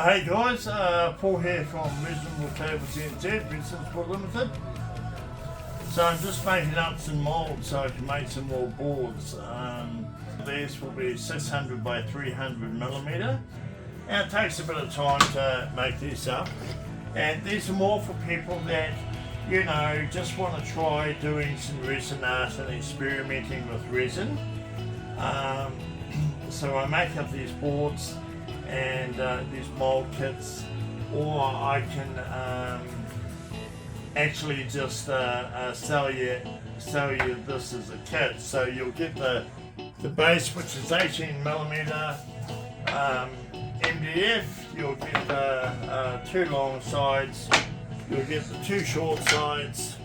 Hey guys, Paul here from Resinzwood Resinzwood Limited. So I'm just making up some moulds so I can make some more boards. These will be 600 by 300 millimeter. And it takes a bit of time to make these up. And these are more for people that, you know, just want to try doing some resin art and experimenting with resin. So I make up these boards and these mold kits, or I can actually just sell you this as a kit. So you'll get the base, which is 18 millimeter MDF. You'll get the 2 long sides. You'll get the 2 short sides.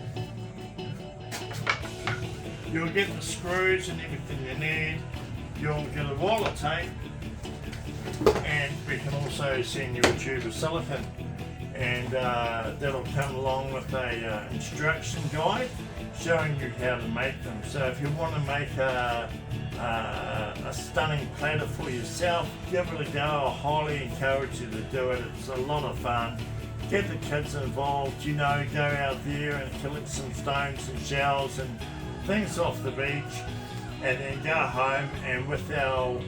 You'll get the screws and everything you need. You'll get a roll of tape, and we can also send you a tube of silicone, and that'll come along with a instruction guide showing you how to make them. So if you want to make a stunning platter for yourself, give it a go. I highly encourage you to do it. It's a lot of fun. Get the kids involved, you know, go out there and collect some stones and shells and things off the beach, and then go home, and with our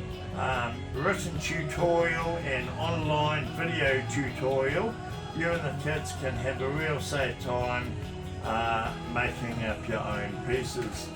written tutorial and online video tutorial, you and the kids can have a real safe time making up your own pieces.